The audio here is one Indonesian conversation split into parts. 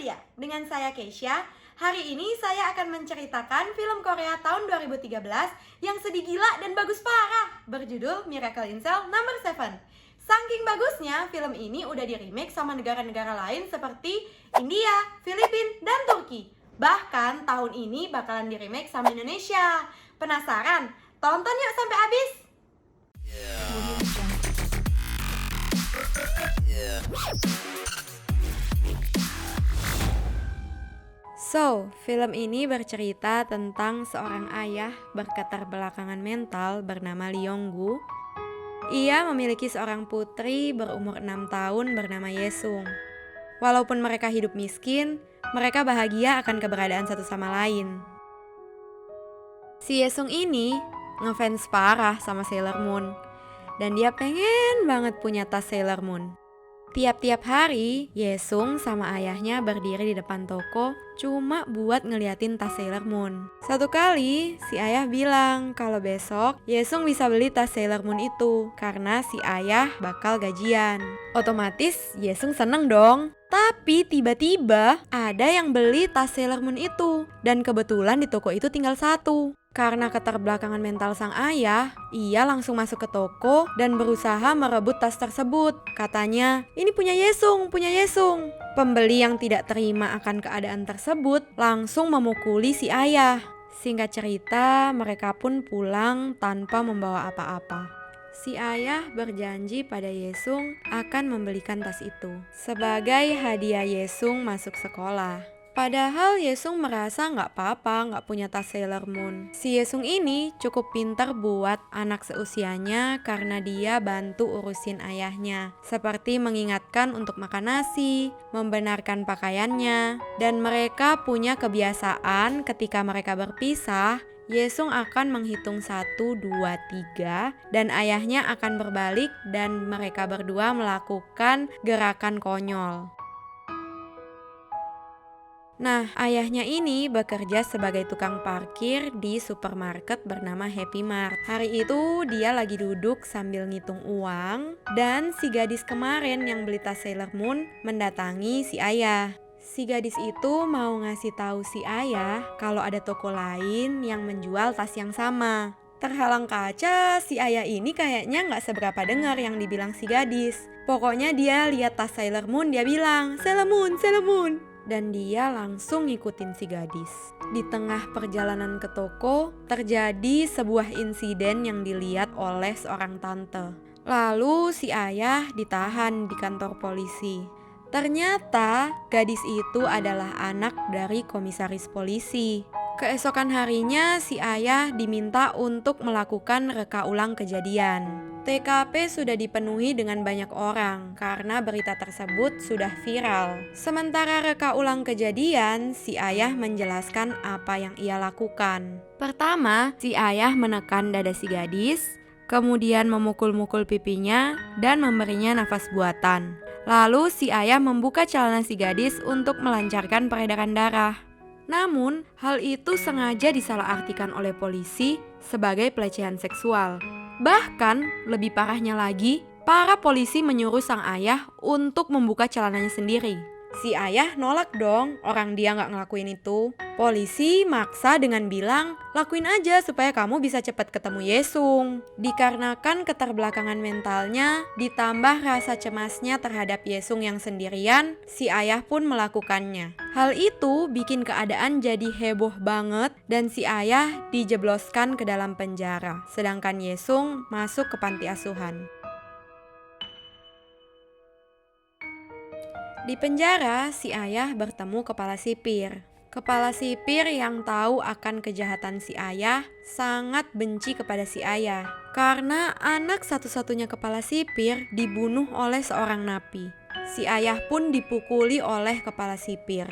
Media. Dengan saya Keisha. Hari ini saya akan menceritakan film Korea tahun 2013 yang sedih gila dan bagus parah, berjudul Miracle in Cell Number 7. Saking bagusnya, film ini udah di-remake sama negara-negara lain seperti India, Filipina, dan Turki. Bahkan tahun ini bakalan di-remake sama Indonesia. Penasaran? Tonton yuk sampai habis! Film ini bercerita tentang seorang ayah berketerbelakangan mental bernama Lee Yong-gu. Ia memiliki seorang putri berumur 6 tahun bernama Yesung. Walaupun mereka hidup miskin, mereka bahagia akan keberadaan satu sama lain. Si Yesung ini ngefans parah sama Sailor Moon, dan dia pengen banget punya tas Sailor Moon. Tiap-tiap hari, Yesung sama ayahnya berdiri di depan toko cuma buat ngeliatin tas Sailor Moon. Satu kali, si ayah bilang kalau besok Yesung bisa beli tas Sailor Moon itu karena si ayah bakal gajian. Otomatis Yesung seneng dong. Tapi tiba-tiba ada yang beli tas Sailor Moon itu, dan kebetulan di toko itu tinggal satu. Karena keterbelakangan mental sang ayah, ia langsung masuk ke toko dan berusaha merebut tas tersebut. Katanya, ini punya Yesung, punya Yesung. Pembeli yang tidak terima akan keadaan tersebut langsung memukuli si ayah. Singkat cerita, mereka pun pulang tanpa membawa apa-apa. Si ayah berjanji pada Yesung akan membelikan tas itu sebagai hadiah Yesung masuk sekolah. Padahal Yesung merasa nggak apa-apa nggak punya tas Sailor Moon. Si Yesung ini cukup pintar buat anak seusianya karena dia bantu urusin ayahnya, seperti mengingatkan untuk makan nasi, membenarkan pakaiannya, dan mereka punya kebiasaan ketika mereka berpisah, Yesung akan menghitung 1, 2, 3 dan ayahnya akan berbalik dan mereka berdua melakukan gerakan konyol. Nah, ayahnya ini bekerja sebagai tukang parkir di supermarket bernama Happy Mart. Hari itu dia lagi duduk sambil ngitung uang dan si gadis kemarin yang beli tas Sailor Moon mendatangi si ayah. Si gadis itu mau ngasih tahu si ayah kalau ada toko lain yang menjual tas yang sama. Terhalang kaca, si ayah ini kayaknya nggak seberapa dengar yang dibilang si gadis. Pokoknya dia lihat tas Sailor Moon, dia bilang, Sailor Moon, Sailor Moon. Dan dia langsung ngikutin si gadis. Di tengah perjalanan ke toko, terjadi sebuah insiden yang dilihat oleh seorang tante. Lalu si ayah ditahan di kantor polisi. Ternyata gadis itu adalah anak dari komisaris polisi. Keesokan harinya si ayah diminta untuk melakukan reka ulang kejadian. TKP sudah dipenuhi dengan banyak orang karena berita tersebut sudah viral. Sementara reka ulang kejadian, si ayah menjelaskan apa yang ia lakukan. Pertama, si ayah menekan dada si gadis, kemudian memukul-mukul pipinya dan memberinya nafas buatan. Lalu si ayah membuka celana si gadis untuk melancarkan peredaran darah. Namun, hal itu sengaja disalahartikan oleh polisi sebagai pelecehan seksual. Bahkan, lebih parahnya lagi, para polisi menyuruh sang ayah untuk membuka celananya sendiri. Si ayah nolak dong, orang dia nggak ngelakuin itu. Polisi maksa dengan bilang, lakuin aja supaya kamu bisa cepat ketemu Yesung. Dikarenakan keterbelakangan mentalnya, ditambah rasa cemasnya terhadap Yesung yang sendirian, si ayah pun melakukannya. Hal itu bikin keadaan jadi heboh banget dan si ayah dijebloskan ke dalam penjara. Sedangkan Yesung masuk ke panti asuhan. Di penjara, si ayah bertemu kepala sipir. Kepala sipir yang tahu akan kejahatan si ayah sangat benci kepada si ayah. Karena anak satu-satunya kepala sipir dibunuh oleh seorang napi. Si ayah pun dipukuli oleh kepala sipir.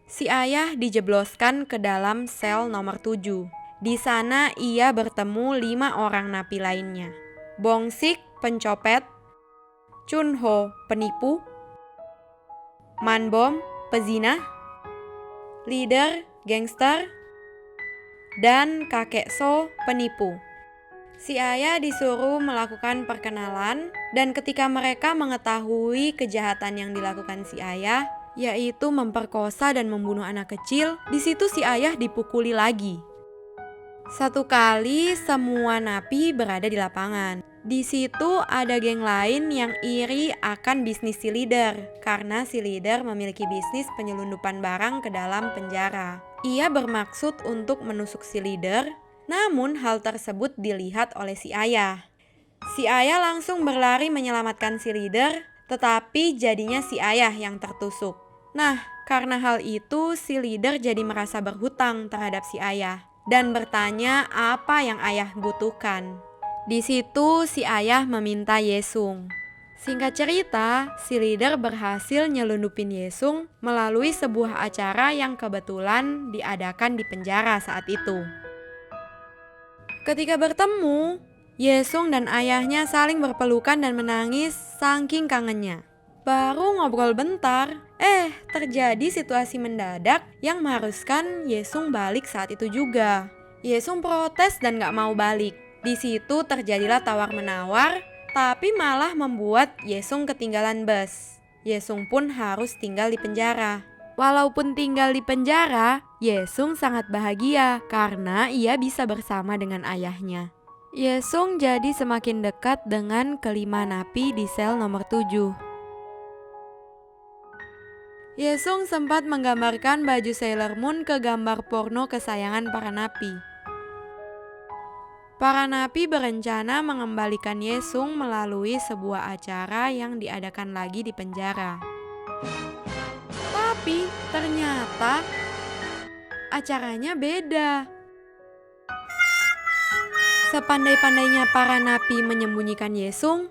Si ayah dijebloskan ke dalam sel nomor 7. Di sana ia bertemu 5 orang napi lainnya. Bong-sik, pencopet, Chun-ho, penipu, Man-bom, pezina, leader, gangster, dan kakek So, penipu. Si ayah disuruh melakukan perkenalan dan ketika mereka mengetahui kejahatan yang dilakukan si ayah, yaitu memperkosa dan membunuh anak kecil. Di situ si ayah dipukuli lagi. Satu kali semua napi berada di lapangan. Di situ ada geng lain yang iri akan bisnis si leader karena si leader memiliki bisnis penyelundupan barang ke dalam penjara. Ia bermaksud untuk menusuk si leader, namun hal tersebut dilihat oleh si ayah. Si ayah langsung berlari menyelamatkan si leader, tetapi jadinya si ayah yang tertusuk. Nah, karena hal itu si leader jadi merasa berhutang terhadap si ayah dan bertanya apa yang ayah butuhkan. Di situ si ayah meminta Yesung. Singkat cerita, si leader berhasil nyelundupin Yesung melalui sebuah acara yang kebetulan diadakan di penjara saat itu. Ketika bertemu, Yesung dan ayahnya saling berpelukan dan menangis saking kangennya. Baru ngobrol bentar, terjadi situasi mendadak yang mengharuskan Yesung balik saat itu juga. Yesung protes dan gak mau balik. Di situ terjadilah tawar-menawar, tapi malah membuat Yesung ketinggalan bus. Yesung pun harus tinggal di penjara. Walaupun tinggal di penjara, Yesung sangat bahagia karena ia bisa bersama dengan ayahnya. Yesung jadi semakin dekat dengan kelima napi di sel nomor 7. Yesung sempat menggambarkan baju Sailor Moon ke gambar porno kesayangan para napi. Para napi berencana mengembalikan Yesung melalui sebuah acara yang diadakan lagi di penjara. Tapi ternyata acaranya beda. Sepandai-pandainya para napi menyembunyikan Yesung,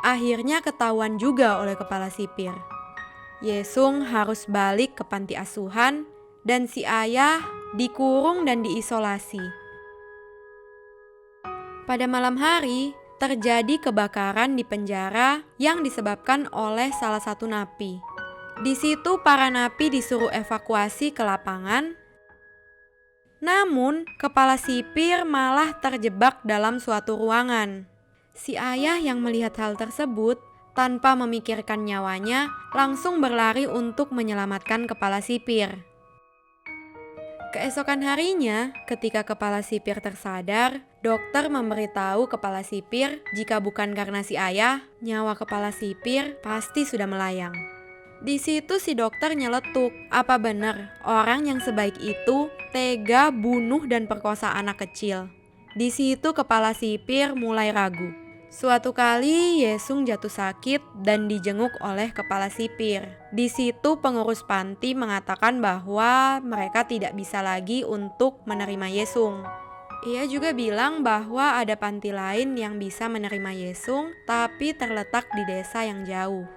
akhirnya ketahuan juga oleh kepala sipir. Yesung harus balik ke panti asuhan dan si ayah dikurung dan diisolasi. Pada malam hari, terjadi kebakaran di penjara yang disebabkan oleh salah satu napi. Di situ para napi disuruh evakuasi ke lapangan. Namun, kepala sipir malah terjebak dalam suatu ruangan. Si ayah yang melihat hal tersebut, tanpa memikirkan nyawanya, langsung berlari untuk menyelamatkan kepala sipir. Keesokan harinya, ketika kepala sipir tersadar, dokter memberitahu kepala sipir jika bukan karena si ayah, nyawa kepala sipir pasti sudah melayang. Di situ si dokter nyeletuk, apa benar orang yang sebaik itu tega bunuh dan perkosa anak kecil? Di situ kepala sipir mulai ragu. Suatu kali Yesung jatuh sakit dan dijenguk oleh kepala sipir. Di situ pengurus panti mengatakan bahwa mereka tidak bisa lagi untuk menerima Yesung. Ia juga bilang bahwa ada panti lain yang bisa menerima Yesung, tapi terletak di desa yang jauh.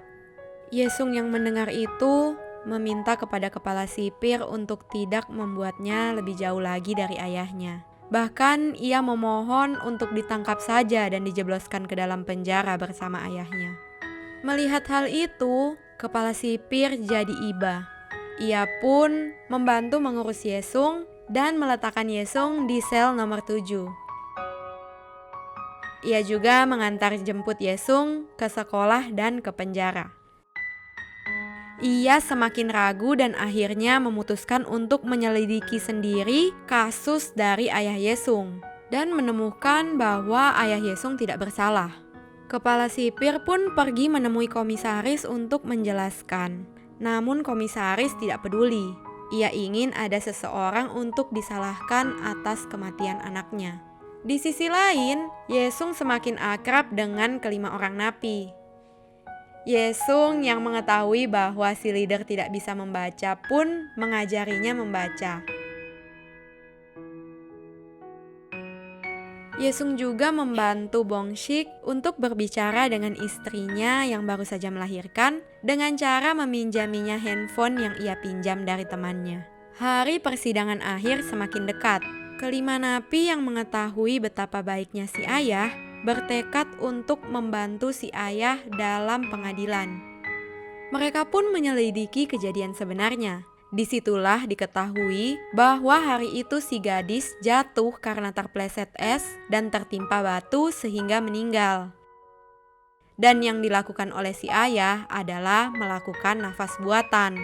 Yesung yang mendengar itu meminta kepada kepala sipir untuk tidak membuatnya lebih jauh lagi dari ayahnya. Bahkan ia memohon untuk ditangkap saja dan dijebloskan ke dalam penjara bersama ayahnya. Melihat hal itu, kepala sipir jadi iba. Ia pun membantu mengurus Yesung dan meletakkan Yesung di sel nomor 7. Ia juga mengantar jemput Yesung ke sekolah dan ke penjara. Ia semakin ragu dan akhirnya memutuskan untuk menyelidiki sendiri kasus dari ayah Yesung dan menemukan bahwa ayah Yesung tidak bersalah. Kepala sipir pun pergi menemui komisaris untuk menjelaskan. Namun komisaris tidak peduli. Ia ingin ada seseorang untuk disalahkan atas kematian anaknya. Di sisi lain, Yesung semakin akrab dengan kelima orang napi. Yesung yang mengetahui bahwa si leader tidak bisa membaca pun mengajarinya membaca. Yesung juga membantu Bongshik untuk berbicara dengan istrinya yang baru saja melahirkan dengan cara meminjaminya handphone yang ia pinjam dari temannya. Hari persidangan akhir semakin dekat. Kelima napi yang mengetahui betapa baiknya si ayah bertekad untuk membantu si ayah dalam pengadilan. Mereka pun menyelidiki kejadian sebenarnya. Disitulah diketahui bahwa hari itu si gadis jatuh karena terpleset es dan tertimpa batu sehingga meninggal. Dan yang dilakukan oleh si ayah adalah melakukan nafas buatan.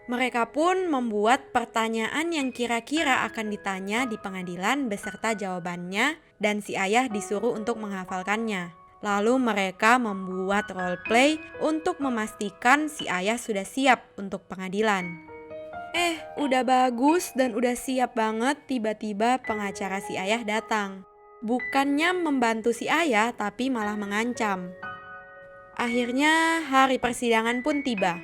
Mereka pun membuat pertanyaan yang kira-kira akan ditanya di pengadilan beserta jawabannya, dan si ayah disuruh untuk menghafalkannya. Lalu mereka membuat role play untuk memastikan si ayah sudah siap untuk pengadilan. Udah bagus dan udah siap banget, tiba-tiba pengacara si ayah datang. Bukannya membantu si ayah, tapi malah mengancam. Akhirnya hari persidangan pun tiba.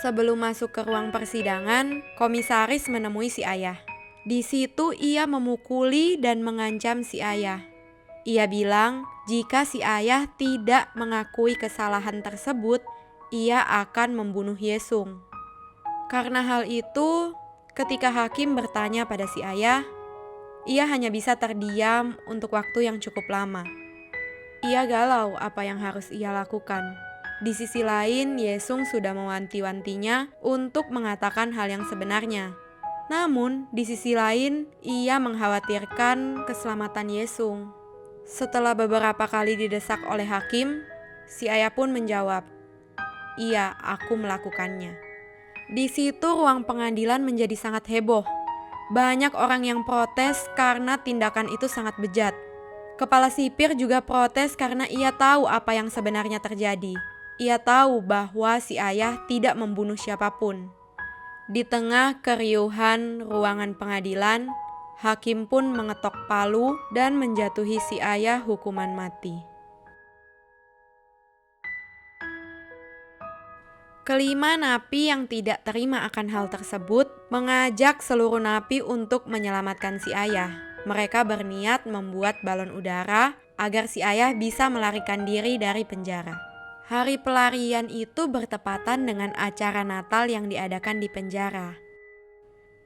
Sebelum masuk ke ruang persidangan, komisaris menemui si ayah. Di situ ia memukuli dan mengancam si ayah. Ia bilang jika si ayah tidak mengakui kesalahan tersebut, ia akan membunuh Yesung. Karena hal itu, ketika hakim bertanya pada si ayah, ia hanya bisa terdiam untuk waktu yang cukup lama. Ia galau apa yang harus ia lakukan. Di sisi lain, Yesung sudah mewanti-wantinya untuk mengatakan hal yang sebenarnya. Namun, di sisi lain, ia mengkhawatirkan keselamatan Yesung. Setelah beberapa kali didesak oleh hakim, si ayah pun menjawab, "Iya, aku melakukannya." Di situ ruang pengadilan menjadi sangat heboh. Banyak orang yang protes karena tindakan itu sangat bejat. Kepala sipir juga protes karena ia tahu apa yang sebenarnya terjadi. Ia tahu bahwa si ayah tidak membunuh siapapun. Di tengah keriuhan ruangan pengadilan, hakim pun mengetok palu dan menjatuhi si ayah hukuman mati. Kelima napi yang tidak terima akan hal tersebut mengajak seluruh napi untuk menyelamatkan si ayah. Mereka berniat membuat balon udara agar si ayah bisa melarikan diri dari penjara. Hari pelarian itu bertepatan dengan acara Natal yang diadakan di penjara.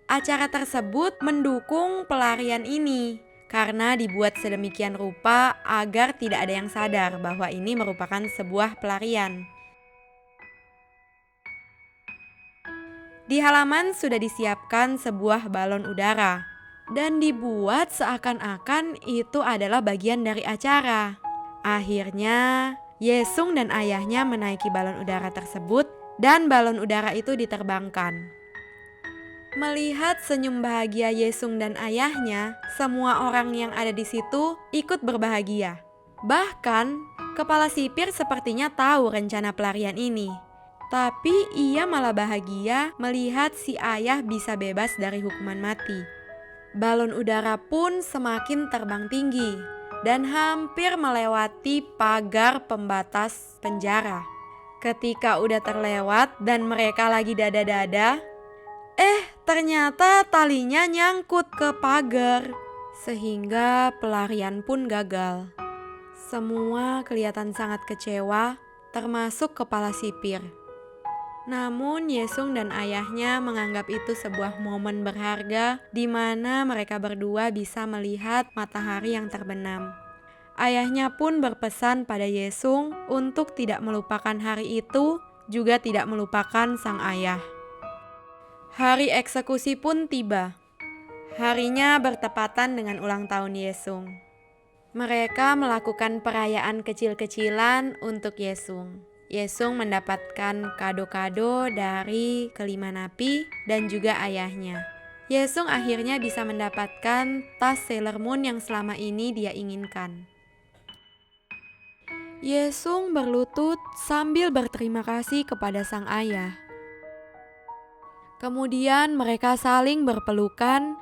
Acara tersebut mendukung pelarian ini karena dibuat sedemikian rupa agar tidak ada yang sadar bahwa ini merupakan sebuah pelarian. Di halaman sudah disiapkan sebuah balon udara dan dibuat seakan-akan itu adalah bagian dari acara. Akhirnya, Yesung dan ayahnya menaiki balon udara tersebut dan balon udara itu diterbangkan. Melihat senyum bahagia Yesung dan ayahnya, semua orang yang ada di situ ikut berbahagia. Bahkan, kepala sipir sepertinya tahu rencana pelarian ini. Tapi ia malah bahagia melihat si ayah bisa bebas dari hukuman mati. Balon udara pun semakin terbang tinggi dan hampir melewati pagar pembatas penjara. Ketika udah terlewat dan mereka lagi dada-dada, ternyata talinya nyangkut ke pagar, sehingga pelarian pun gagal. Semua kelihatan sangat kecewa, termasuk kepala sipir. Namun Yesung dan ayahnya menganggap itu sebuah momen berharga di mana mereka berdua bisa melihat matahari yang terbenam. Ayahnya pun berpesan pada Yesung untuk tidak melupakan hari itu, juga tidak melupakan sang ayah. Hari eksekusi pun tiba. Harinya bertepatan dengan ulang tahun Yesung. Mereka melakukan perayaan kecil-kecilan untuk Yesung. Yesung mendapatkan kado-kado dari kelima napi dan juga ayahnya. Yesung akhirnya bisa mendapatkan tas Sailor Moon yang selama ini dia inginkan. Yesung berlutut sambil berterima kasih kepada sang ayah. Kemudian mereka saling berpelukan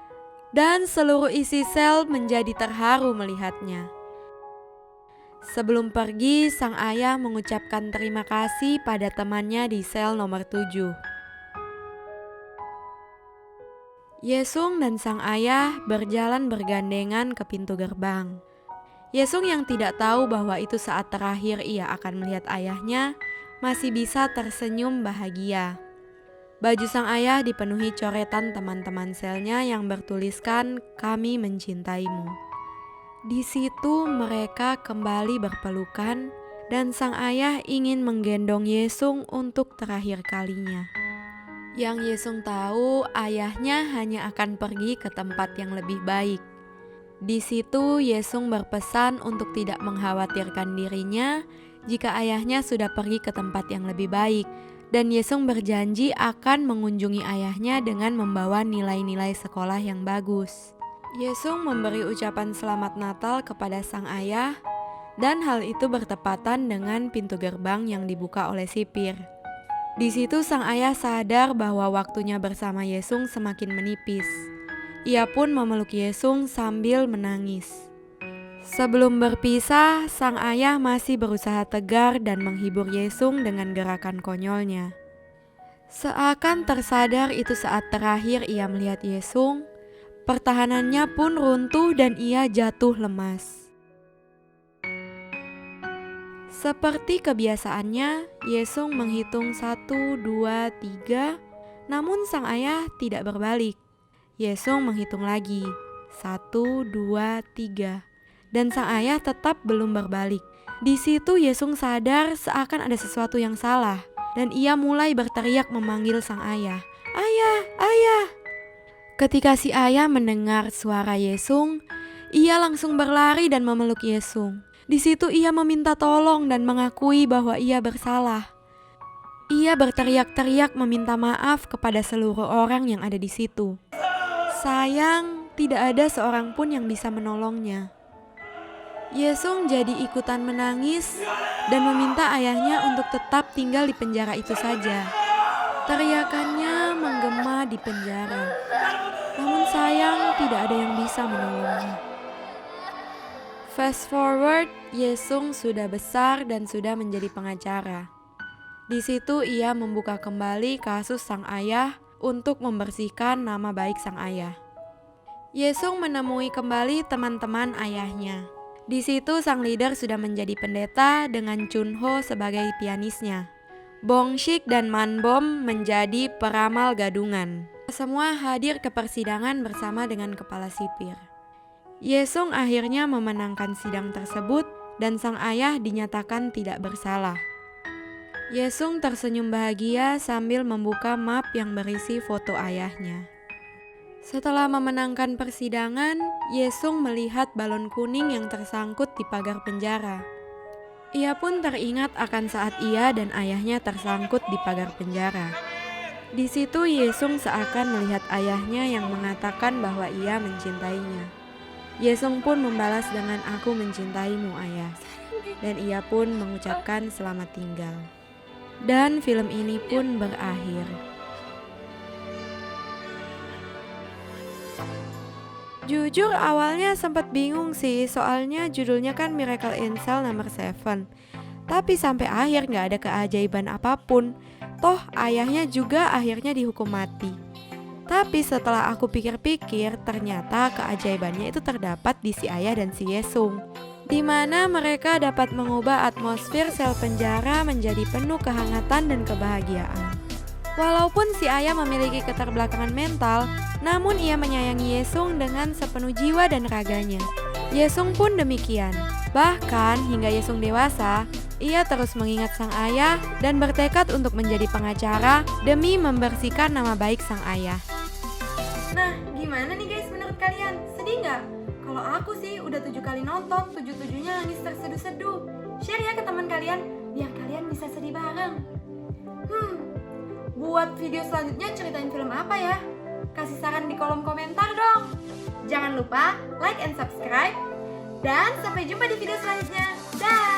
dan seluruh isi sel menjadi terharu melihatnya. Sebelum pergi, sang ayah mengucapkan terima kasih pada temannya di sel nomor 7. Yesung dan sang ayah berjalan bergandengan ke pintu gerbang. Yesung yang tidak tahu bahwa itu saat terakhir ia akan melihat ayahnya, masih bisa tersenyum bahagia. Baju sang ayah dipenuhi coretan teman-teman selnya yang bertuliskan "Kami mencintaimu". Di situ mereka kembali berpelukan dan sang ayah ingin menggendong Yesung untuk terakhir kalinya. Yang Yesung tahu ayahnya hanya akan pergi ke tempat yang lebih baik. Di situ Yesung berpesan untuk tidak mengkhawatirkan dirinya jika ayahnya sudah pergi ke tempat yang lebih baik. Dan Yesung berjanji akan mengunjungi ayahnya dengan membawa nilai-nilai sekolah yang bagus. Yesung memberi ucapan selamat Natal kepada sang ayah, dan hal itu bertepatan dengan pintu gerbang yang dibuka oleh sipir. Di situ sang ayah sadar bahwa waktunya bersama Yesung semakin menipis. Ia pun memeluk Yesung sambil menangis. Sebelum berpisah, sang ayah masih berusaha tegar dan menghibur Yesung dengan gerakan konyolnya. Seakan tersadar itu saat terakhir ia melihat Yesung, pertahanannya pun runtuh dan ia jatuh lemas. Seperti kebiasaannya, Yesung menghitung 1, 2, 3, namun sang ayah tidak berbalik. Yesung menghitung lagi, 1, 2, 3. Dan sang ayah tetap belum berbalik. Di situ Yesung sadar seakan ada sesuatu yang salah, dan ia mulai berteriak memanggil sang ayah. Ayah, ayah! Ketika si ayah mendengar suara Yesung, ia langsung berlari dan memeluk Yesung. Di situ ia meminta tolong dan mengakui bahwa ia bersalah. Ia berteriak-teriak meminta maaf kepada seluruh orang yang ada di situ. Sayang, tidak ada seorang pun yang bisa menolongnya. Yesung jadi ikutan menangis dan meminta ayahnya untuk tetap tinggal di penjara itu saja. Teriakannya menggema di penjara, namun sayang tidak ada yang bisa menolongnya. Fast forward, Yesung sudah besar dan sudah menjadi pengacara. Di situ ia membuka kembali kasus sang ayah untuk membersihkan nama baik sang ayah. Yesung menemui kembali teman-teman ayahnya. Di situ sang leader sudah menjadi pendeta dengan Chunho sebagai pianisnya. Bongshik dan Manbom menjadi peramal gadungan. Semua hadir ke persidangan bersama dengan kepala sipir. Yesung akhirnya memenangkan sidang tersebut dan sang ayah dinyatakan tidak bersalah. Yesung tersenyum bahagia sambil membuka map yang berisi foto ayahnya. Setelah memenangkan persidangan, Yesung melihat balon kuning yang tersangkut di pagar penjara. Ia pun teringat akan saat ia dan ayahnya tersangkut di pagar penjara. Di situ Yesung seakan melihat ayahnya yang mengatakan bahwa ia mencintainya. Yesung pun membalas dengan "Aku mencintaimu, ayah." Dan ia pun mengucapkan selamat tinggal. Dan film ini pun berakhir. Jujur awalnya sempat bingung sih, soalnya judulnya kan Miracle in Cell nomor 7. Tapi sampai akhir gak ada keajaiban apapun. Toh ayahnya juga akhirnya dihukum mati. Tapi setelah aku pikir-pikir, ternyata keajaibannya itu terdapat di si ayah dan si Yesung, di mana mereka dapat mengubah atmosfer sel penjara menjadi penuh kehangatan dan kebahagiaan. Walaupun si ayah memiliki keterbelakangan mental, namun ia menyayangi Yesung dengan sepenuh jiwa dan raganya. Yesung pun demikian. Bahkan hingga Yesung dewasa, ia terus mengingat sang ayah dan bertekad untuk menjadi pengacara demi membersihkan nama baik sang ayah. Nah, gimana nih guys menurut kalian? Sedih nggak? Kalau aku sih udah 7 kali nonton, 7-7-nya nangis terseduh-seduh. Share ya ke teman kalian, biar kalian bisa sedih bareng. Buat video selanjutnya ceritain film apa ya? Kasih saran di kolom komentar dong. Jangan lupa like and subscribe. Dan sampai jumpa di video selanjutnya. Dah.